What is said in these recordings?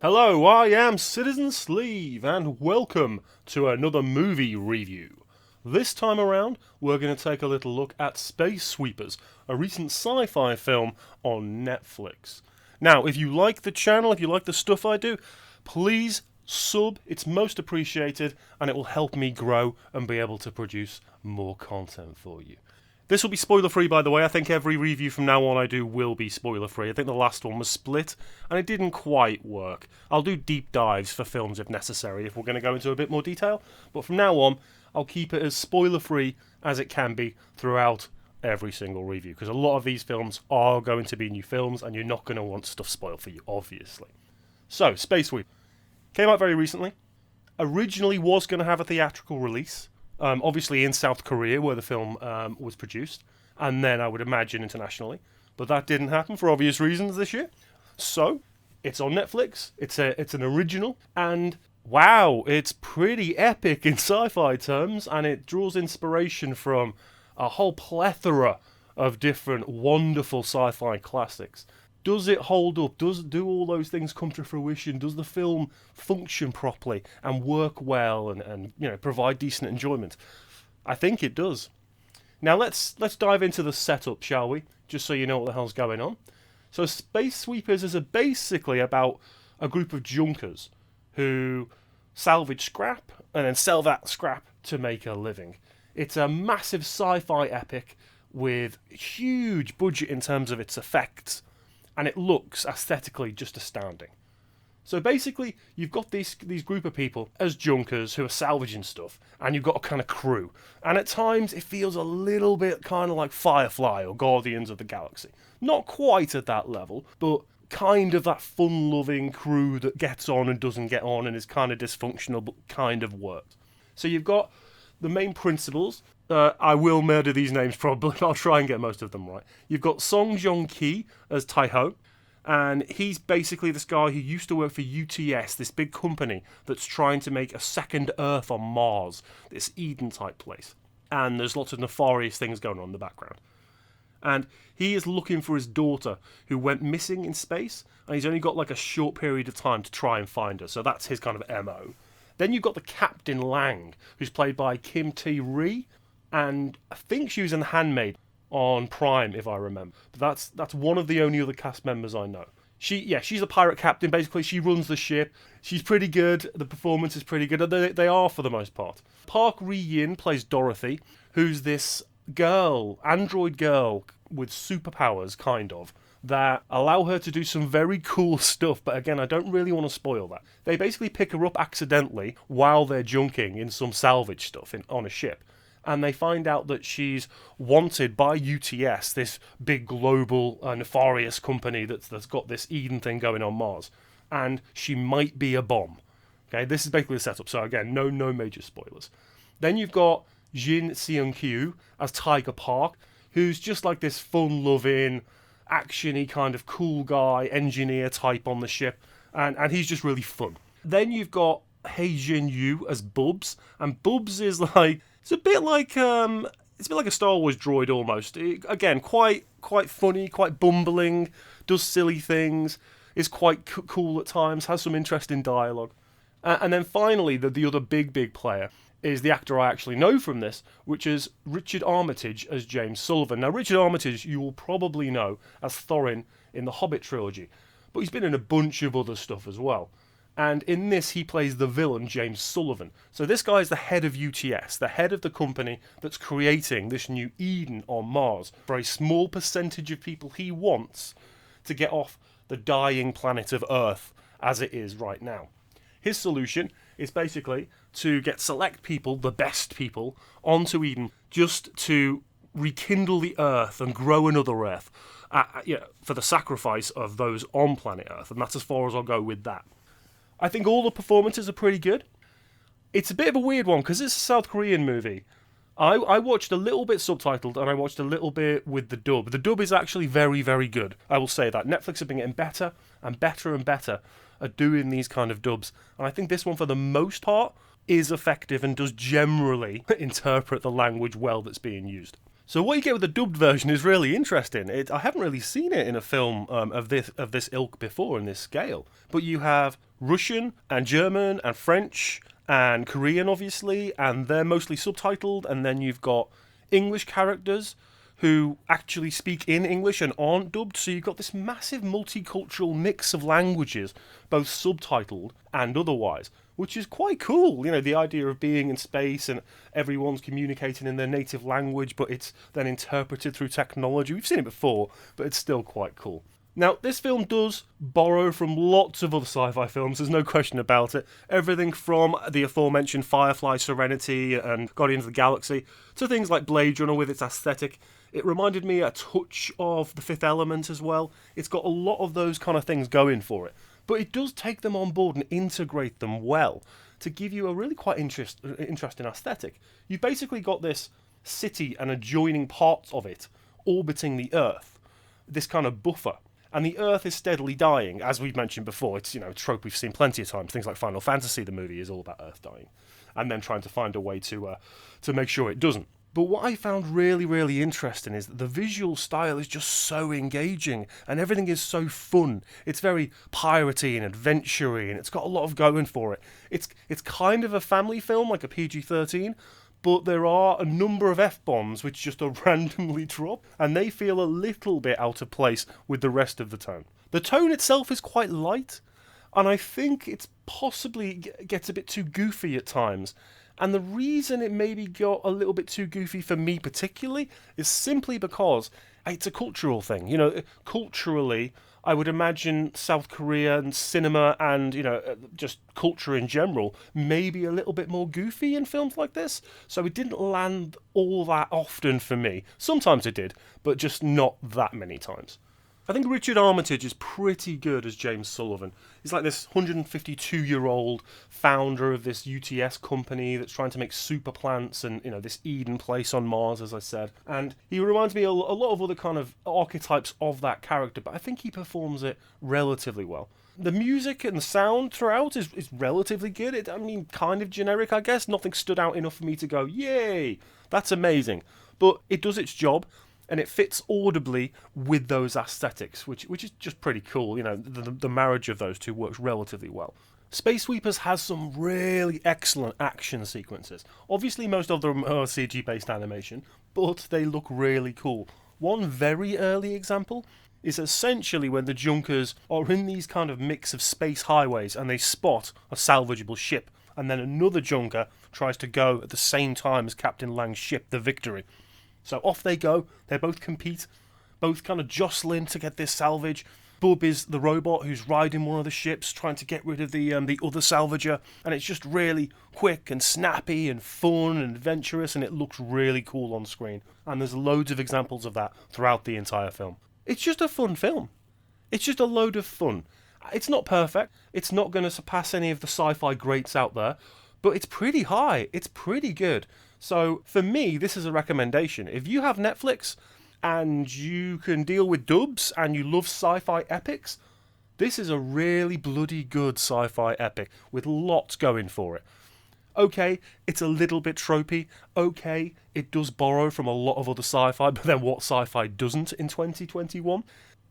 Hello, I am Citizen Sleeve, and welcome to another movie review. This time around, we're going to take a little look at Space Sweepers, a recent sci-fi film on Netflix. Now, if you like the channel, if you like the stuff I do, please sub, it's most appreciated, and it will help me grow and be able to produce more content for you. This will be spoiler-free, by the way. I think every review from now on I do will be spoiler-free. I think the last one was split, and it didn't quite work. I'll do deep dives for films if necessary, if we're going to go into a bit more detail. But from now on, I'll keep it as spoiler-free as it can be throughout every single review, because a lot of these films are going to be new films, and you're not going to want stuff spoiled for you, obviously. So, Space Sweep came out very recently. Originally was going to have a theatrical release. Obviously in South Korea, where the film was produced, and then I would imagine internationally, but that didn't happen for obvious reasons this year. So it's on Netflix. It's an original, and wow, it's pretty epic in sci-fi terms, and it draws inspiration from a whole plethora of different wonderful sci-fi classics. Does it hold up? Do all those things come to fruition? Does the film function properly and work well and provide decent enjoyment? I think it does. Now let's dive into the setup, shall we? Just so you know what the hell's going on. So Space Sweepers is basically about a group of junkers who salvage scrap and then sell that scrap to make a living. It's a massive sci-fi epic with huge budget in terms of its effects. And it looks aesthetically just astounding. So basically, you've got these group of people as junkers who are salvaging stuff, and you've got a kind of crew. And at times, it feels a little bit kind of like Firefly or Guardians of the Galaxy. Not quite at that level, but kind of that fun-loving crew that gets on and doesn't get on and is kind of dysfunctional, but kind of works. So you've got the main principals. I will murder these names probably, I'll try and get most of them right. You've got joong-ki as Tae-ho, and he's basically this guy who used to work for UTS, this big company that's trying to make a second Earth on Mars, this Eden-type place. And there's lots of nefarious things going on in the background. And he is looking for his daughter, who went missing in space, and he's only got like a short period of time to try and find her, so that's his kind of MO. Then you've got the Captain Lang, who's played by tae-ri, and I think she was in The Handmaid on Prime, if I remember. But that's one of the only other cast members I know. She's a pirate captain, basically. She runs the ship. She's pretty good. The performance is pretty good. They are, for the most part. Park Ri-yin plays Dorothy, who's this android girl with superpowers, kind of, that allow her to do some very cool stuff, but again, I don't really want to spoil that. They basically pick her up accidentally while they're junking in some salvage stuff on a ship. And they find out that she's wanted by UTS, this big global nefarious company that's got this Eden thing going on Mars. And she might be a bomb. Okay, this is basically the setup. So again, no major spoilers. Then you've got Jin Seung-kyu as Tiger Park, who's just like this fun-loving, action-y kind of cool guy, engineer type on the ship. And he's just really fun. Then you've got Hei Jin-yu as Bubs. And Bubs is like... It's a bit like a Star Wars droid almost. Again, quite funny, quite bumbling, does silly things, is quite cool at times, has some interesting dialogue. And then finally, the other big player is the actor I actually know from this, which is Richard Armitage as James Sullivan. Now, Richard Armitage you will probably know as Thorin in the Hobbit trilogy, but he's been in a bunch of other stuff as well. And in this, he plays the villain, James Sullivan. So this guy is the head of UTS, the head of the company that's creating this new Eden on Mars for a small percentage of people he wants to get off the dying planet of Earth as it is right now. His solution is basically to get select people, the best people, onto Eden just to rekindle the Earth and grow another Earth for the sacrifice of those on planet Earth. And that's as far as I'll go with that. I think all the performances are pretty good. It's a bit of a weird one because it's a South Korean movie. I watched a little bit subtitled and I watched a little bit with the dub. The dub is actually very, very good. I will say that. Netflix have been getting better and better at doing these kind of dubs. And I think this one, for the most part, is effective and does generally interpret the language well that's being used. So what you get with the dubbed version is really interesting. I haven't really seen it in a film of this ilk before, in this scale. But you have Russian and German and French and Korean, obviously, and they're mostly subtitled. And then you've got English characters who actually speak in English and aren't dubbed. So you've got this massive multicultural mix of languages, both subtitled and otherwise, which is quite cool. You know, the idea of being in space and everyone's communicating in their native language, but it's then interpreted through technology. We've seen it before, but it's still quite cool. Now, this film does borrow from lots of other sci-fi films, there's no question about it. Everything from the aforementioned Firefly, Serenity, and Guardians of the Galaxy, to things like Blade Runner with its aesthetic. It reminded me a touch of The Fifth Element as well. It's got a lot of those kind of things going for it. But it does take them on board and integrate them well to give you a really quite interesting aesthetic. You've basically got this city and adjoining parts of it orbiting the Earth, this kind of buffer. And the Earth is steadily dying, as we've mentioned before. It's, a trope we've seen plenty of times. Things like Final Fantasy, the movie, is all about Earth dying. And then trying to find a way to make sure it doesn't. But what I found really, really interesting is that the visual style is just so engaging and everything is so fun. It's very piratey and adventure-y and it's got a lot of going for it. It's kind of a family film, like a PG-13, but there are a number of F-bombs which just are randomly dropped and they feel a little bit out of place with the rest of the tone. The tone itself is quite light and I think it's possibly gets a bit too goofy at times. And the reason it maybe got a little bit too goofy for me particularly is simply because it's a cultural thing. Culturally, I would imagine South Korean cinema and, just culture in general may be a little bit more goofy in films like this. So it didn't land all that often for me. Sometimes it did, but just not that many times. I think Richard Armitage is pretty good as James Sullivan. He's like this 152-year-old founder of this UTS company that's trying to make super plants and, this Eden place on Mars, as I said. And he reminds me a lot of other kind of archetypes of that character, but I think he performs it relatively well. The music and the sound throughout is relatively good. Kind of generic, I guess. Nothing stood out enough for me to go, yay, that's amazing. But it does its job. And it fits audibly with those aesthetics, which is just pretty cool. The marriage of those two works relatively well. Space Sweepers has some really excellent action sequences. Obviously, most of them are CG-based animation, but they look really cool. One very early example is essentially when the Junkers are in these kind of mix of space highways and they spot a salvageable ship, and then another Junker tries to go at the same time as Captain Lang's ship, the Victory. So off they go, they both compete, both kind of jostling to get this salvage. Bub is the robot who's riding one of the ships, trying to get rid of the other salvager, and it's just really quick and snappy and fun and adventurous, and it looks really cool on screen. And there's loads of examples of that throughout the entire film. It's just a fun film. It's just a load of fun. It's not perfect, it's not going to surpass any of the sci-fi greats out there, but it's pretty high, it's pretty good. So, for me, this is a recommendation. If you have Netflix and you can deal with dubs and you love sci-fi epics, this is a really bloody good sci-fi epic with lots going for it. Okay, it's a little bit tropey. Okay, it does borrow from a lot of other sci-fi, but then what sci-fi doesn't in 2021?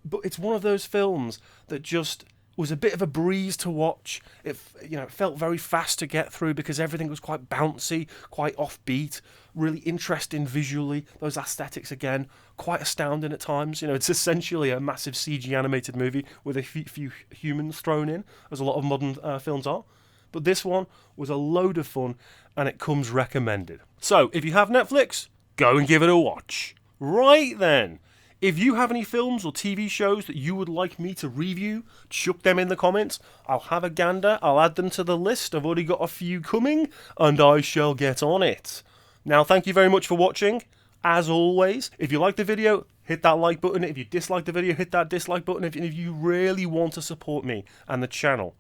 But it's one of those films that just was a bit of a breeze to watch. It felt very fast to get through because everything was quite bouncy, quite offbeat, really interesting visually. Those aesthetics, again, quite astounding at times. It's essentially a massive CG animated movie with a few humans thrown in, as a lot of modern films are. But this one was a load of fun, and it comes recommended. So, if you have Netflix, go and give it a watch. Right then. If you have any films or TV shows that you would like me to review, chuck them in the comments. I'll have a gander, I'll add them to the list. I've already got a few coming, and I shall get on it. Now, thank you very much for watching. As always, if you like the video, hit that like button. If you dislike the video, hit that dislike button. If you really want to support me and the channel,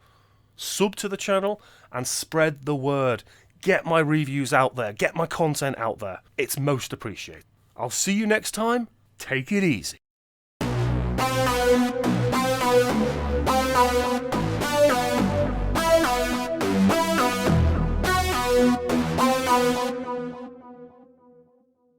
sub to the channel and spread the word. Get my reviews out there. Get my content out there. It's most appreciated. I'll see you next time. Take it easy. Bye.